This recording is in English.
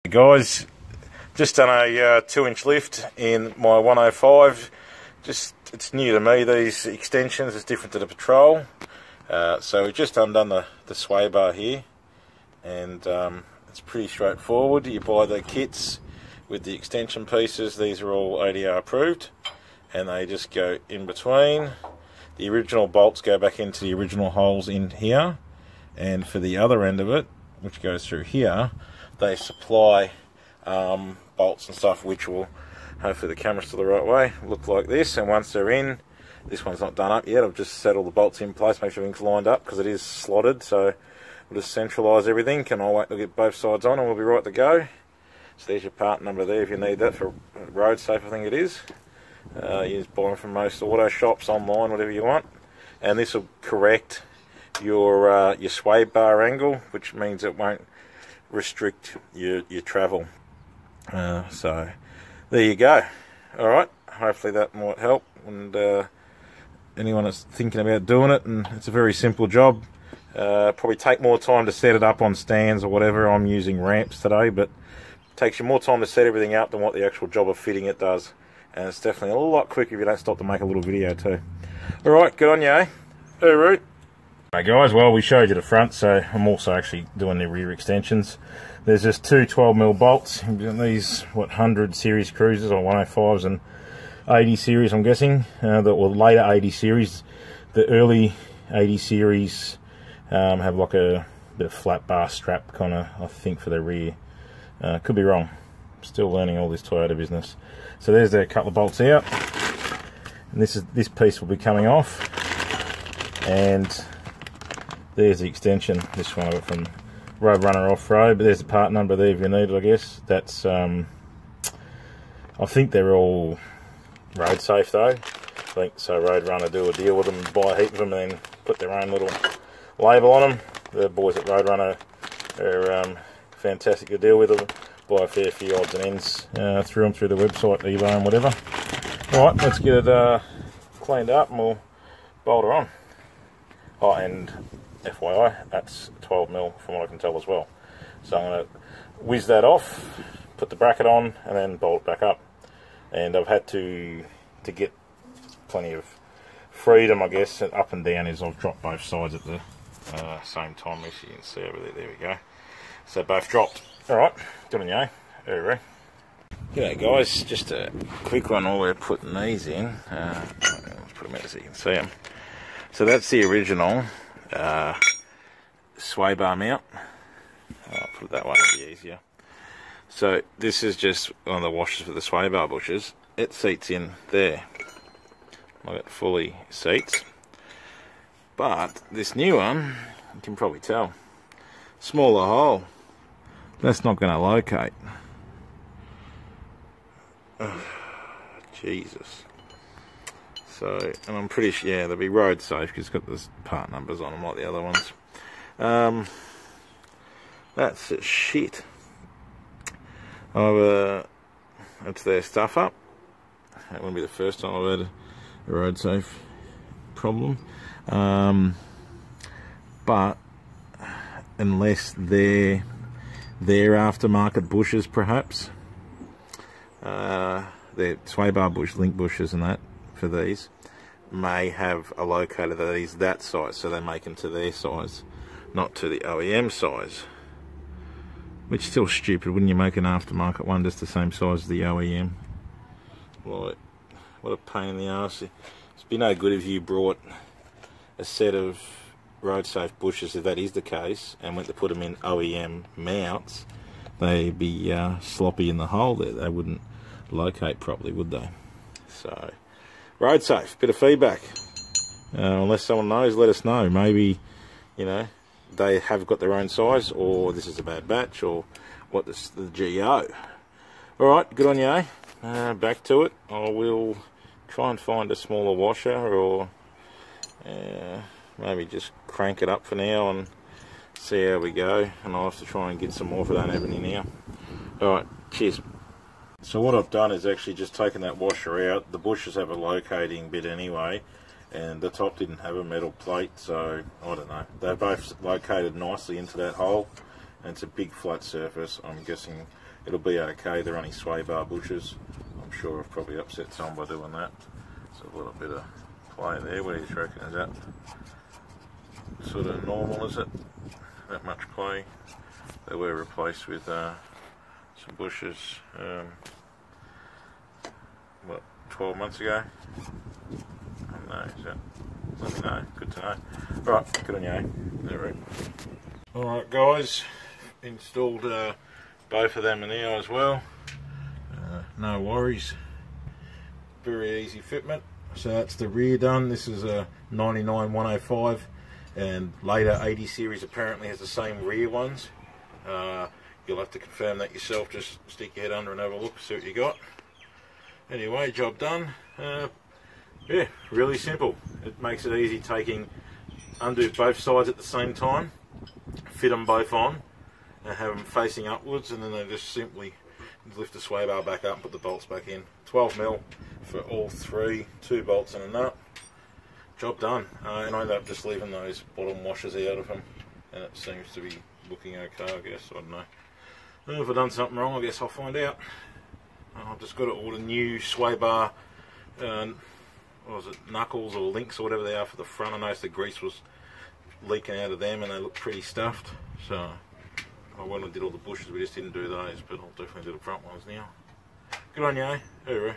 Guys, just done a 2-inch lift in my 105. It's new to me, these extensions. It's different to the Patrol. So we've just undone the sway bar here, and it's pretty straightforward. You buy the kits with the extension pieces. These are all ADR approved, and they just go in between. The original bolts go back into the original holes in here, and for the other end of it, which goes through here, they supply bolts and stuff, which will, hopefully the camera's still the right way, look like this. And once they're in, this one's not done up yet, I've just set all the bolts in place, make sure everything's lined up, because it is slotted, so we'll just centralise everything, and I'll wait to get both sides on and we'll be right to go. So there's your part number there if you need that for road safe, I think it is. You just buy them from most auto shops, online, whatever you want. And this will correct your sway bar angle, which means it won't restrict your travel. So there you go. Alright, hopefully that might help, and anyone that's thinking about doing it, and it's a very simple job. Probably take more time to set it up on stands or whatever. I'm using ramps today, but it takes you more time to set everything up than what the actual job of fitting it does, and it's definitely a lot quicker if you don't stop to make a little video too. Alright, good on you, eh? Hey, Root. Hey guys, well, we showed you the front, so I'm also actually doing the rear extensions. There's just two 12mm bolts. These, 100 series cruisers, or 105s and 80 series, I'm guessing. The later 80 series. The early 80 series have like a bit of flat bar strap, kind of, I think, for the rear. Could be wrong. Still learning all this Toyota business. So there's a couple of bolts out. And this piece will be coming off. And there's the extension. This one I got from Roadrunner Off-Road, but there's the part number there if you need it, I guess. That's, I think they're all road safe though. I think so. Roadrunner do a deal with them, buy a heap of them, and then put their own little label on them. The boys at Roadrunner are fantastic to deal with them. Buy a fair few odds and ends through them through the website, eBay and whatever. Alright, let's get it cleaned up and we'll bolt her on. Oh, and FYI, that's 12mm from what I can tell as well. So I'm going to whiz that off, put the bracket on, and then bolt it back up. And I've had to get plenty of freedom, I guess, up and down, is I've dropped both sides at the same time, as you can see over there. There we go. So both dropped. Alright, good on you, eh? Alright. G'day guys, just a quick one while we're putting these in. Let's put them out so you can see them. So that's the original sway bar mount. I'll put it that way, it'll be easier. So this is just one of the washers for the sway bar bushes. It seats in there. Like it fully seats. But this new one, you can probably tell, smaller hole. That's not going to locate. Oh, Jesus. So, and I'm pretty sure, yeah, they'll be road safe because it's got the part numbers on them like the other ones. That's just shit. That's their stuff up. That wouldn't be the first time I've had a road safe problem. But unless they're aftermarket bushes, perhaps. They're sway bar bush, link bushes and that, for these, may have a locator that is that size, so they make them to their size, not to the OEM size. Which is still stupid, wouldn't you make an aftermarket one just the same size as the OEM? Like, what a pain in the arse. It'd be no good if you brought a set of road safe bushes, if that is the case, and went to put them in OEM mounts. They'd be sloppy in the hole there. They wouldn't locate properly, would they? So, road safe, bit of feedback. Unless someone knows, let us know. Maybe, you know, they have got their own size, or this is a bad batch, or what the GO. Alright, good on you, eh? Back to it. I will try and find a smaller washer, or maybe just crank it up for now and see how we go. And I'll have to try and get some more if I don't have any now. Alright, cheers. So what I've done is actually just taken that washer out. The bushes have a locating bit anyway, and the top didn't have a metal plate, so I don't know. They're both located nicely into that hole, and it's a big flat surface. I'm guessing it'll be okay. They're only sway bar bushes. I'm sure I've probably upset someone by doing that. So a little bit of play there. What do you reckon? Is that sort of normal, is it? That much clay? They were replaced with some bushes, what, 12 months ago? I don't know, is that, let me know, good to know. Right, good on you. Alright. Alright guys, installed both of them in here as well. No worries, very easy fitment. So that's the rear done. This is a 99 105, and later 80 series apparently has the same rear ones. You'll have to confirm that yourself. Just stick your head under and have a look, see what you got. Anyway, job done. Yeah, really simple. It makes it easy undo both sides at the same time, fit them both on, and have them facing upwards, and then they just simply lift the sway bar back up and put the bolts back in. 12mm for all three, 2 bolts and a nut. Job done. And I ended up just leaving those bottom washers out of them, and it seems to be looking okay, I guess. I don't know. If I've done something wrong, I guess I'll find out. I've just got to order new sway bar, what was it, knuckles or links or whatever they are for the front. I noticed the grease was leaking out of them and they look pretty stuffed. So I went and did all the bushes, we just didn't do those, but I'll definitely do the front ones now. Good on you, eh? Hoorah.